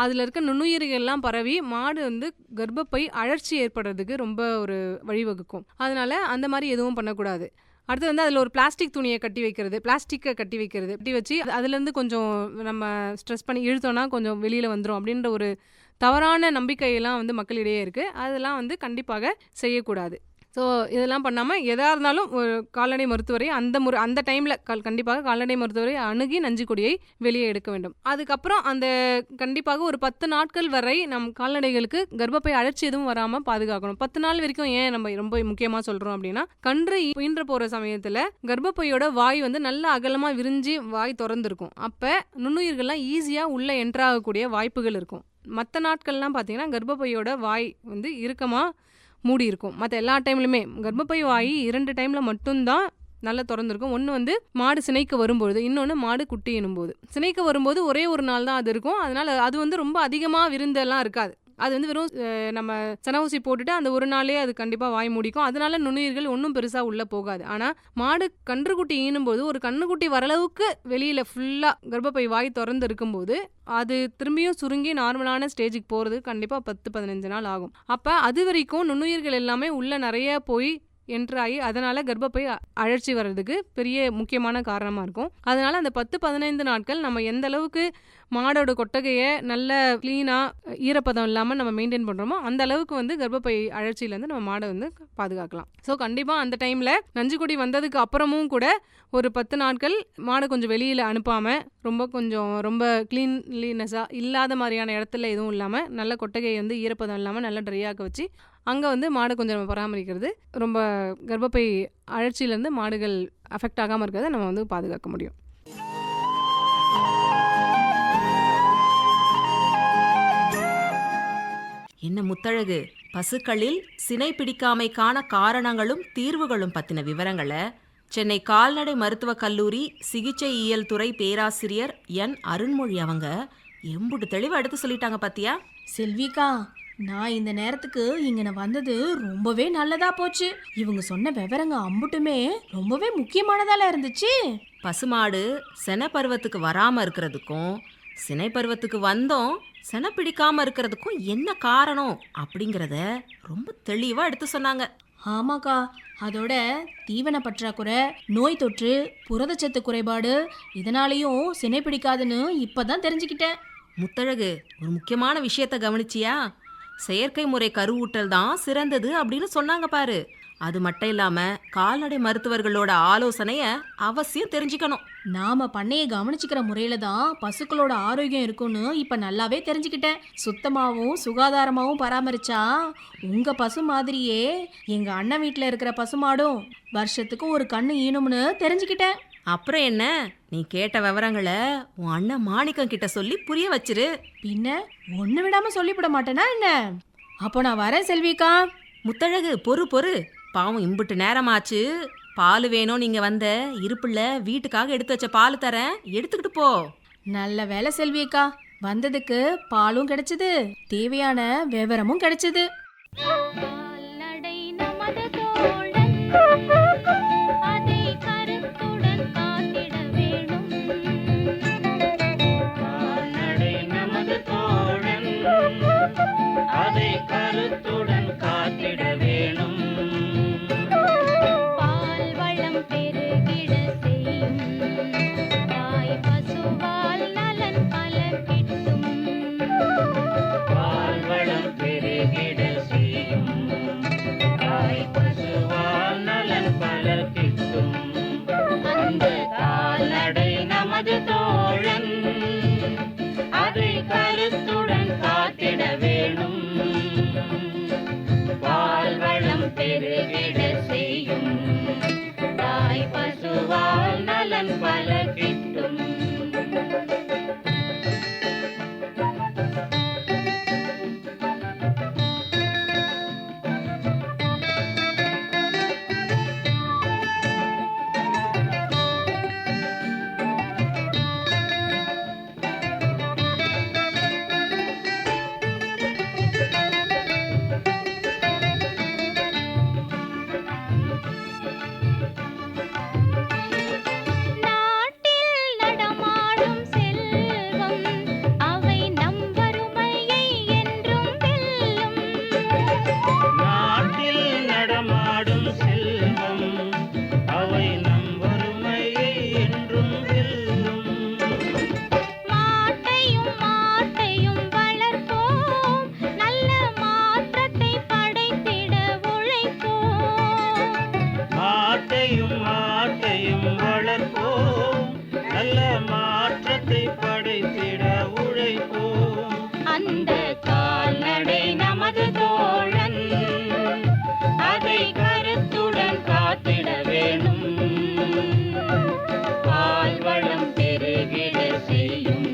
[SPEAKER 4] அதில் இருக்க நுண்ணுயிர்கள்லாம் பரவி மாடு வந்து கர்ப்பப்பை அழற்சி ஏற்படுறதுக்கு ரொம்ப ஒரு வழிவகுக்கும். அதனால அந்த மாதிரி எதுவும் பண்ணக்கூடாது. அடுத்து வந்து அதில் ஒரு பிளாஸ்டிக்கை கட்டி வைக்கிறது, கட்டி வச்சு அதுலேருந்து கொஞ்சம் நம்ம ஸ்ட்ரெஸ் பண்ணி இழுத்தோன்னா கொஞ்சம் வெளியில் வந்துடும் அப்படின்ற ஒரு தவறான நம்பிக்கையெல்லாம் வந்து மக்களிடையே இருக்குது. அதெல்லாம் வந்து கண்டிப்பாக செய்யக்கூடாது. ஸோ இதெல்லாம் பண்ணாமல் எதாக இருந்தாலும் ஒரு கால்நடை மருத்துவரை அந்த டைமில் கண்டிப்பாக கால்நடை மருத்துவரை அணுகி நஞ்சு கொடியை வெளியே எடுக்க வேண்டும். அதுக்கப்புறம் அந்த கண்டிப்பாக ஒரு 10 நாட்கள் வரை நம் கால்நடைகளுக்கு கர்ப்பப்பை அழற்சி எதுவும் வராமல் பாதுகாக்கணும். 10 நாள் வரைக்கும் ஏன் நம்ம ரொம்ப முக்கியமாக சொல்கிறோம் அப்படின்னா, கன்று ஈன்ற போகிற சமயத்தில் கர்ப்பப்பையோட வாய் வந்து நல்ல அகலமாக விரிஞ்சு வாய் திறந்துருக்கும். அப்போ நுண்ணுயிர்கள்லாம் ஈஸியாக உள்ளே என்ட்ராகக்கூடிய வாய்ப்புகள் இருக்கும். மற்ற நாட்கள்லாம் பார்த்தீங்கன்னா கர்ப்பப்பையோட வாய் வந்து இறுக்கமாக மூடி இருக்கும். மற்ற எல்லா டைம்லையுமே கர்ப்பப்பை வாய் 2 டைமில் மட்டும்தான் நல்லா திறந்துருக்கும். ஒன்று வந்து மாடு சினைக்கு வரும்போது, இன்னொன்று மாடு குட்டி எனும்போது. சினைக்கு வரும்போது ஒரே ஒரு நாள் தான் அது இருக்கும். அதனால் அது வந்து ரொம்ப அதிகமாக விருந்தெல்லாம் இருக்காது. அது வந்து வெறும் நம்ம சனஊசி போட்டுட்டு அந்த ஒரு நாளே அது கண்டிப்பாக வாய் மூடிக்கும். அதனால நுண்ணுயிர்கள் ஒன்றும் பெருசாக உள்ளே போகாது. ஆனால் மாடு கன்றுக்குட்டி ஈனும்போது ஒரு கன்றுக்குட்டி வரளவுக்கு வெளியில் ஃபுல்லாக கர்ப்பப்பை வாய் திறந்து இருக்கும்போது அது திரும்பியும் சுருங்கி நார்மலான ஸ்டேஜுக்கு போகிறது கண்டிப்பாக 10-15 நாள் ஆகும். அப்போ அது வரைக்கும் நுண்ணுயிர்கள் எல்லாமே உள்ளே நிறைய போய் என்ட்ராகி அதனால் கர்ப்பப்பை அழற்சி வர்றதுக்கு பெரிய முக்கியமான காரணமாக இருக்கும். அதனால் அந்த 10-15 நாட்கள் நம்ம எந்த அளவுக்கு மாடோட கொட்டகையை நல்ல க்ளீனாக ஈரப்பதம் இல்லாமல் நம்ம மெயின்டைன் பண்ணுறோமோ அந்த அளவுக்கு வந்து கர்ப்பப்பை அழற்சியிலேருந்து நம்ம மாடை வந்து பாதுகாக்கலாம். ஸோ கண்டிப்பாக அந்த டைமில் நஞ்சுக்கொடி வந்ததுக்கு அப்புறமும் கூட ஒரு 10 நாட்கள் மாடை கொஞ்சம் வெளியில் அனுப்பாமல் ரொம்ப க்ளீன்லினஸாக இல்லாத மாதிரியான இடத்துல எதுவும் இல்லாமல் நல்ல கொட்டகையை வந்து ஈரப்பதம் இல்லாமல் நல்லா ட்ரையாக்க வச்சு அங்கே வந்து மாடை கொஞ்சம் நம்ம பராமரிக்கிறது ரொம்ப கர்ப்பப்பை அழற்சியிலேருந்து மாடுகள் அஃபெக்ட் ஆகாமல் இருக்கிறத நம்ம வந்து பாதுகாக்க முடியும்.
[SPEAKER 2] என்ன முத்தழகு, பசுக்களில் சினை பிடிக்காமைக்கான காரணங்களும் தீர்வுகளும் பற்றின விவரங்களை சென்னை கால்நடை மருத்துவக் கல்லூரி சிகிச்சை இயல் துறை பேராசிரியர் என் அருண்மொழி அவங்க எம்புட்டு தெளிவாக எடுத்து சொல்லிட்டாங்க பாத்தியா?
[SPEAKER 3] செல்விக்கா, நான் இந்த நேரத்துக்கு இங்கே வந்தது ரொம்பவே நல்லதா போச்சு. இவங்க சொன்ன விவரங்க அம்புட்டுமே ரொம்பவே முக்கியமானதால இருந்துச்சு.
[SPEAKER 2] பசுமாடு செனை பருவத்துக்கு வராமல் இருக்கிறதுக்கும் சினை பருவத்துக்கு வந்தோம் செனை பிடிக்காமல் இருக்கிறதுக்கும் என்ன காரணம் அப்படிங்கிறத ரொம்ப தெளிவாக எடுத்து சொன்னாங்க.
[SPEAKER 3] ஆமாக்கா, அதோட தீவன பற்றாக்குறை, நோய் தொற்று, புரதச்சத்து குறைபாடு இதனாலேயும் சினை பிடிக்காதுன்னு இப்போதான் தெரிஞ்சுக்கிட்டேன்.
[SPEAKER 2] முத்தழகு, ஒரு முக்கியமான விஷயத்த கவனிச்சியா? செயற்கை முறை கருவூட்டல் தான் சிறந்தது அப்படின்னு சொன்னாங்க பாரு. அது மட்டும் இல்லாமல் கால்நடை மருத்துவர்களோட ஆலோசனையை அவசியம் தெரிஞ்சுக்கணும்.
[SPEAKER 3] நாம பண்ணையை கவனிச்சுக்கிற முறையில தான் பசுக்களோட ஆரோக்கியம் இருக்குன்னு இப்ப நல்லாவே தெரிஞ்சுக்கிட்டேன். சுத்தமாகவும் சுகாதாரமாகவும் பராமரிச்சா உங்க பசு மாதிரியே எங்க அண்ணன் வீட்டில் இருக்கிற பசுமாடும் வருஷத்துக்கு ஒரு கண்ணு ஈனும்னு தெரிஞ்சுக்கிட்டேன்.
[SPEAKER 2] அப்புறம் என்ன, நீ கேட்ட விவரங்களை உன் அண்ணன் மாணிக்கம் கிட்ட சொல்லி புரிய வச்சிரு.
[SPEAKER 3] பின்ன ஒன்று விடாம சொல்லிவிட மாட்டேனா என்ன? அப்போ நான் வரேன் செல்விக்கா.
[SPEAKER 2] முத்தழகு, பொறு பாவம் இம்புட்டு நேரமாச்சு, பால் வேணும் நீங்க வந்த இருப்புல வீட்டுக்காக எடுத்து வச்ச பால் தரேன், எடுத்துக்கிட்டு போ.
[SPEAKER 3] நல்ல வேலை செல்வி அக்கா, வந்ததுக்கு பாலும் கிடைச்சது, தேவையான விவரமும் கிடைச்சது.
[SPEAKER 5] கால்நடை நமது தோழன், அதை கருத்துடன் காத்திட வேணும்.
[SPEAKER 6] கால்நடை நமது தோழன், அதை கருத்துடன் காத்திட வேணும்.
[SPEAKER 5] பால் வளம் பெருகிட செய்யும், தாய் பசுவால் நலன் பல கிட்டும்.
[SPEAKER 6] பால் வளம் பெருகிட செய்யும், தாய் பசுவால் நலன் பல கிட்டும். அந்த கால்நடை நமது தோழன், அதை கருத்துடன் காத்திட வேணும். பால் வளம் பெருகிட செய்யும், தாய் பசுவால் நலன் பல கிட்டும்.
[SPEAKER 5] நாட்டில் நடமாடும் செல்வம், அவை நம் வறுமையை என்றும் வெல்லும்.
[SPEAKER 6] நாட்டில் நடமாடும் செல்வம், அவை நம் வறுமையை என்றும் வெல்லும்.
[SPEAKER 5] மாட்டையும் மாட்டையும் வளர்ப்போம், நல்ல மாற்றத்தை படைத்திட உழைப்போம்.
[SPEAKER 6] மாட்டையும் மாட்டையும் வளர்ப்போம், நல்ல மாற்றத்தை படைத்திட உழைப்போம்.
[SPEAKER 5] அந்த
[SPEAKER 6] கால்நடை நமது தோழன், அதை கருத்துடன் காத்திட வேணும். பால் வளம் பெருகிட செய்யும்,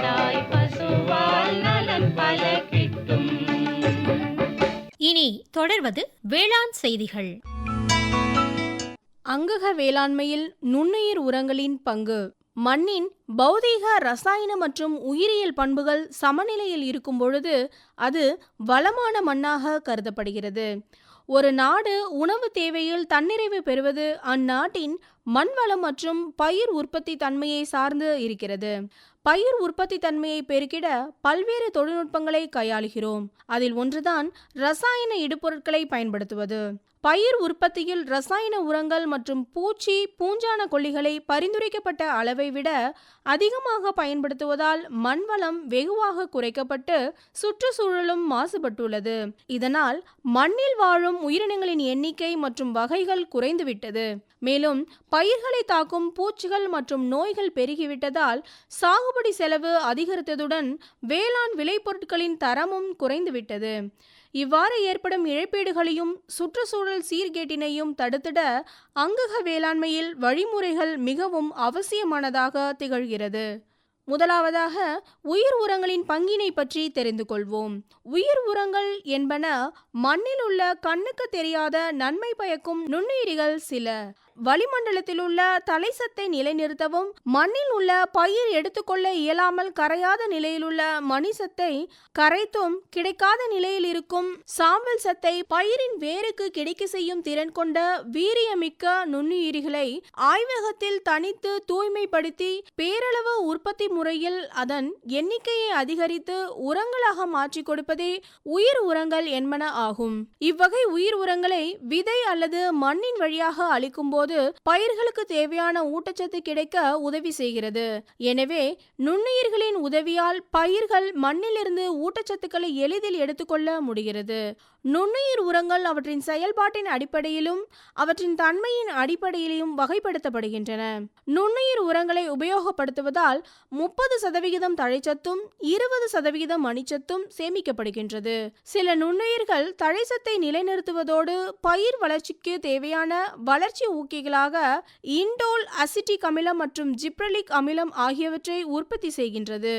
[SPEAKER 6] தாய் பசுவால் நலன் பல கிட்டும்.
[SPEAKER 7] இனி தொடர்வது வேளாண் செய்திகள்.
[SPEAKER 3] அங்கக வேளாண்மையில் நுண்ணுயிர் உரங்களின் பங்கு. மண்ணின் பௌதீக, ரசாயன மற்றும் உயிரியல் பண்புகள் சமநிலையில் இருக்கும் பொழுது அது வளமான மண்ணாக கருதப்படுகிறது. ஒரு நாடு உணவு தேவையில் தன்னிறைவு பெறுவது அந்நாட்டின் மண்வளம் மற்றும் பயிர் உற்பத்தி தன்மையை சார்ந்து இருக்கிறது. பயிர் உற்பத்தி தன்மையை பெருக்கிட பல்வேறு தொழில்நுட்பங்களை கையாளுகிறோம். அதில் ஒன்றுதான் ரசாயன இடுபொருட்களை பயன்படுத்துவது. பயிர் உற்பத்தியில் ரசாயன உரங்கள் மற்றும் பூஞ்சான கொல்லிகளை பரிந்துரைக்கப்பட்ட அளவை விட அதிகமாக பயன்படுத்துவதால் மண்வளம் வெகுவாக குறைக்கப்பட்டு சுற்றுச்சூழலும் மாசுபட்டுள்ளது. இதனால் மண்ணில் வாழும் உயிரினங்களின் எண்ணிக்கை மற்றும் வகைகள் குறைந்துவிட்டது. மேலும் பயிர்களை தாக்கும் பூச்சிகள் மற்றும் நோய்கள் பெருகிவிட்டதால் சாகுபடி செலவு அதிகரித்ததுடன் வேளாண் விளைபொருட்களின் தரமும் குறைந்துவிட்டது. இவ்வாறு ஏற்படும் இழப்பீடுகளையும் சுற்றுச்சூழல் சீர்கேட்டினையும் தடுத்திட அங்கக வேளாண்மையில் வழிமுறைகள் மிகவும் அவசியமானதாக திகழ்கிறது. முதலாவதாக உயிர் உரங்களின் பங்கினை பற்றி தெரிந்து கொள்வோம். உயிர் உரங்கள் என்பன மண்ணில் உள்ள கண்ணுக்கு தெரியாத நன்மை பயக்கும் நுண்ணுயிரிகள் சில. வளிமண்டலத்தில் உள்ள தலைசத்தை நிலைநிறுத்தவும், மண்ணில் உள்ள பயிர் எடுத்துக்கொள்ள இயலாமல் கரையாத நிலையிலுள்ள மணிசத்தை கரைத்தும், கிடைக்காத நிலையில் இருக்கும் சாம்பல் சத்தை பயிரின் வேருக்கு கிடைக்க செய்யும் திறன் கொண்ட வீரியமிக்க நுண்ணுயிரிகளை ஆய்வகத்தில் தனித்து தூய்மைப்படுத்தி பேரளவு உற்பத்தி முறையில் அதன் எண்ணிக்கையை அதிகரித்து உரங்களாக மாற்றி கொடுப்பதே உயிர் உரங்கள் என்பன ஆகும். இவ்வகை உயிர் உரங்களை விதை அல்லது மண்ணின் வழியாக அளிக்கும் போது பயிர்களுக்கு தேவையான ஊட்டச்சத்து கிடைக்க உதவி செய்கிறது. எனவே நுண்ணுயிர்களின் உதவியால் பயிர்கள் மண்ணிலிருந்து ஊட்டச்சத்துக்களை எளிதில் எடுத்துக்கொள்ள முடிகிறது. நுண்ணுயிர் உரங்கள் அவற்றின் செயல்பாட்டின் அடிப்படையிலும் அவற்றின் தன்மையின் அடிப்படையிலும் வகைப்படுத்தப்படுகின்றன. நுண்ணுயிர் உரங்களை உபயோகப்படுத்துவதால் 30% தழைச்சத்தும் 20% மணிச்சத்தும் சேமிக்கப்படுகின்றது. சில நுண்ணுயிர்கள் தழைச்சத்தை நிலைநிறுத்துவதோடு பயிர் வளர்ச்சிக்கு தேவையான வளர்ச்சி ஊக்கிகளாக இண்டோல் அசிட்டிக் அமிலம் மற்றும் ஜிப்ரலிக் அமிலம் ஆகியவற்றை உற்பத்தி செய்கின்றது.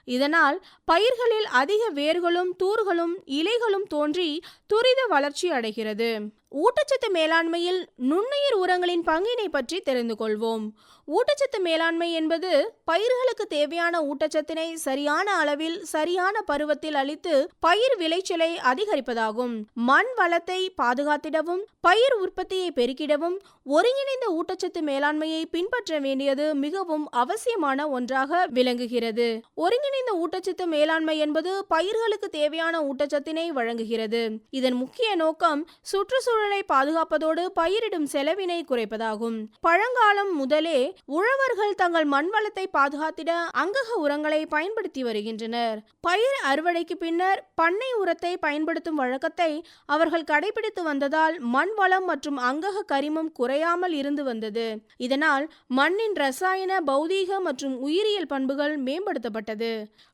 [SPEAKER 3] இதனால் பயிர்களில் அதிக வேர்களும் தூர்களும் இலைகளும் தோன்றி துரித வளர்ச்சி அடைகிறது. ஊட்டச்சத்து மேலாண்மையில் நுண்ணுயிர் உரங்களின் பங்கினை பற்றி தெரிந்து கொள்வோம். ஊட்டச்சத்து மேலாண்மை என்பது பயிர்களுக்கு தேவையான ஊட்டச்சத்தினை சரியான அளவில் சரியான பருவத்தில் அளித்து பயிர் விளைச்சலை அதிகரிப்பதாகும். மண் வளத்தை பாதுகாத்திடவும் பயிர் உற்பத்தியை பெருக்கிடவும் ஒருங்கிணைந்த ஊட்டச்சத்து மேலாண்மையை பின்பற்ற வேண்டியது மிகவும் அவசியமான ஒன்றாக விளங்குகிறது. ஒருங்கிணைந்த ஊட்டச்சத்து மேலாண்மை என்பது பயிர்களுக்கு தேவையான ஊட்டச்சத்தினை வழங்குகிறது. இதன் முக்கிய நோக்கம் சுற்றுச்சூழலை பாதுகாப்பதோடு பயிரிடும் செலவினை குறைப்பதாகும். பழங்காலம் முதலே உழவர்கள் தங்கள் மண் வளத்தை பாதுகாத்திட அங்கக உரங்களை பயன்படுத்தி வருகின்றனர். பயிர் அறுவடைக்கு பின்னர் பண்ணை உரத்தை பயன்படுத்தும் வழக்கத்தை அவர்கள் கடைபிடித்து வந்ததால் மண் வளம் மற்றும் அங்கக கரிமம் குறையாமல் இருந்து வந்தது. இதனால் மண்ணின் ரசாயன, பௌதீக மற்றும் உயிரியல் பண்புகள் மேம்படுத்தப்பட்டது.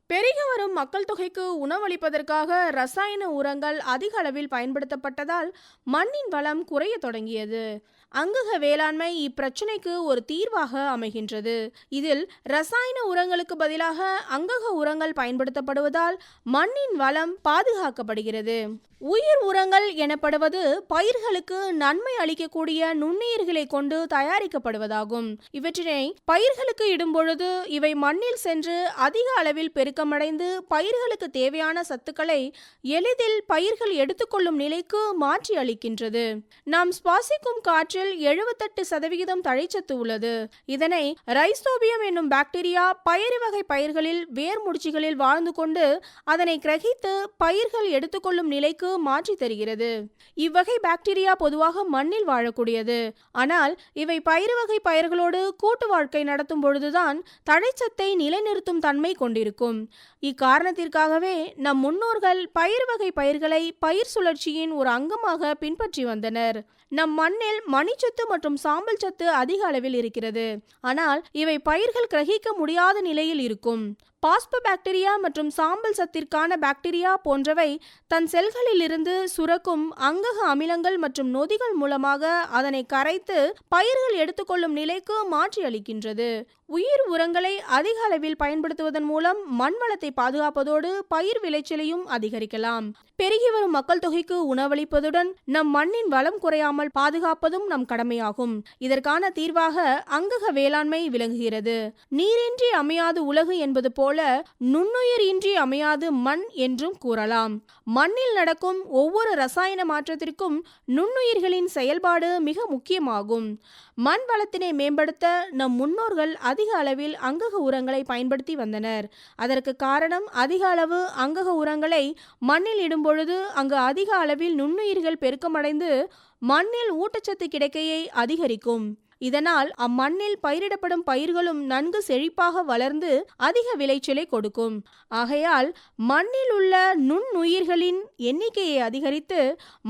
[SPEAKER 3] பெருகி வரும் மக்கள் தொகைக்கு உணவளிப்பதற்காக ரசாயன உரங்கள் அதிக அளவில் பயன்படுத்தப்பட்டதால் மண்ணின் வளம் குறைய தொடங்கியது. அங்கக வேளாண்மை இப்பிரச்சனைக்கு ஒரு தீர்வாக அமைகின்றது. இதில் ரசாயன உரங்களுக்கு பதிலாக அங்கக உரங்கள் பயன்படுத்தப்படுவதால் மண்ணின் வளம் பாதுகாக்கப்படுகிறது. உயிர் உரங்கள் எனப்படுவது பயிர்களுக்கு நன்மை அளிக்கக்கூடிய நுண்ணுயிர்களை கொண்டு தயாரிக்கப்படுவதாகும். இவற்றினை பயிர்களுக்கு இடும்பொழுது இவை மண்ணில் சென்று அதிக அளவில் பெருக்கமடைந்து பயிர்களுக்கு தேவையான சத்துக்களை எளிதில் பயிர்கள் எடுத்துக்கொள்ளும் நிலைக்கு மாற்றி அளிக்கின்றது. நாம் சுவாசிக்கும் காற்றில் 78% தழைச்சத்து உள்ளது. இதனை ரைசோபியம் என்னும் பாக்டீரியா பயிறு வகை பயிர்களில் வேர் முடிச்சுகளில் வாழ்ந்து கொண்டு அதனை கிரகித்து பயிர்கள் எடுத்துக்கொள்ளும் நிலைக்கு மாற்றி தருகிறது. இவ்வகை பாக்டீரியா பொதுவாக மண்ணில் வாழக்கூடியது. ஆனால் இவை பயிறு வகை பயிர்களோடு கூட்டு வாழ்க்கை நடத்தும் பொழுதுதான் தழைச்சத்தை நிலைநிறுத்தும் தன்மை கொண்டிருக்கும். இக்காரணத்திற்காகவே நம் முன்னோர்கள் பயிறு வகை பயிர்களை பயிர் சுழற்சியின் ஒரு அங்கமாக பின்பற்றி வந்தனர். நம் மண்ணில் மணிச்சத்து மற்றும் சாம்பல் சத்து அதிக அளவில் இருக்கிறது. ஆனால் இவை பயிர்கள் கிரகிக்க முடியாத நிலையில் இருக்கும். பாஸ்போ பாக்டீரியா மற்றும் சாம்பல் சத்திற்கான பாக்டீரியா போன்றவை தன் செல்களில் இருந்து சுரக்கும் அங்கக அமிலங்கள் மற்றும் நொதிகள் மூலமாக அதனை கரைத்து பயிர்கள் எடுத்துக்கொள்ளும் நிலைக்கு மாற்றி அளிக்கின்றது. உயிர் உரங்களை அதிக அளவில் பயன்படுத்துவதன் மூலம் மண் வளத்தை பாதுகாப்பதோடு பயிர் விளைச்சலையும் அதிகரிக்கலாம். பெருகி வரும் மக்கள் தொகைக்கு உணவளிப்பதுடன் நம் மண்ணின் வளம் குறையாமல் பாதுகாப்பதும் நம் கடமையாகும். இதற்கான தீர்வாக அங்கக வேளாண்மை விளங்குகிறது. நீரின்றி அமையாது உலகு என்பது போல நுண்ணுயிர் இன்றி அமையாது மண் என்றும் கூறலாம். மண்ணில் நடக்கும் ஒவ்வொரு ரசாயன மாற்றத்திற்கும் நுண்ணுயிர்களின் செயல்பாடு மிக முக்கியமாகும். மண் வளத்தினை மேம்படுத்த நம் முன்னோர்கள் அதிக அளவில் அங்கக உரங்களை பயன்படுத்தி வந்தனர். அதற்கு காரணம் அதிக அளவு அங்கக உரங்களை மண்ணில் இடும்பொழுது அங்கு அதிக அளவில் நுண்ணுயிர்கள் பெருக்கமடைந்து மண்ணில் ஊட்டச்சத்து கிடைக்கையை அதிகரிக்கும். இதனால் அம்மண்ணில் பயிரிடப்படும் பயிர்களும் நன்கு செழிப்பாக வளர்ந்து அதிக விளைச்சலை கொடுக்கும். ஆகையால் மண்ணில் உள்ள நுண்ணுயிர்களின் எண்ணிக்கையை அதிகரித்து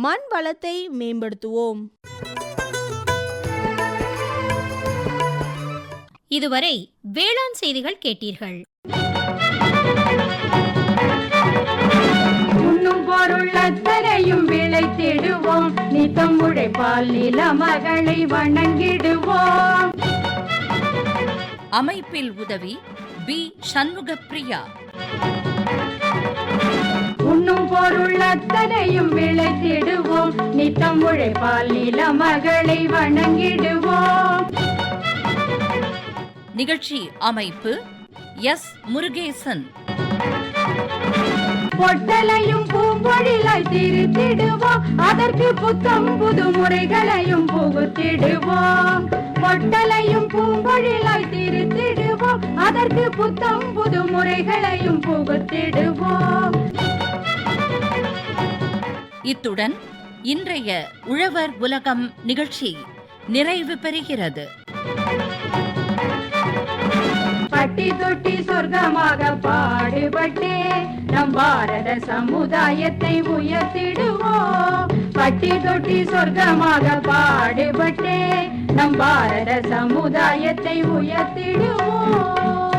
[SPEAKER 3] மண் வளத்தை மேம்படுத்துவோம்.
[SPEAKER 7] இதுவரை வேளாண் செய்திகள் கேட்டீர்கள்.
[SPEAKER 1] உண்ணும் பொருள் அத்தனையும் விளைத்திடுவோம், நித்தம் உழைப்பால் நில மகளை வணங்கிடுவோம்.
[SPEAKER 8] அமைப்பில் உதவி பி. சண்முகப்பிரியா.
[SPEAKER 1] உண்ணும் பொருள் அத்தனையும் விளைத்திடுவோம், நித்தம் உழைப்பால் நில மகளை வணங்கிடுவோம்.
[SPEAKER 8] நிகழ்ச்சி அமைப்பு எஸ். முருகேசன்.
[SPEAKER 1] பொட்டலையும் பூம்பொழிலாய் திருத்திடுவோம், அதற்கு புத்தம் புது முறைகளையும் புகுத்திடுவோம். பொட்டலையும் பூம்பொழிலாய் திருத்திடுவோம், அதற்கு புத்தம் புது முறைகளையும் புகுத்திடுவோம்.
[SPEAKER 8] இத்துடன் இன்றைய உழவர் உலகம் நிகழ்ச்சி நிறைவு பெறுகிறது.
[SPEAKER 1] பட்டி தொட்டி சொர்க்கமாக பாடுபட்டே நம் பாரத சமுதாயத்தை உயர்த்திடுவோம். பட்டி தொட்டி சொர்க்கமாக பாடுபட்டே நம் பாரத சமுதாயத்தை உயர்த்திடுவோம்.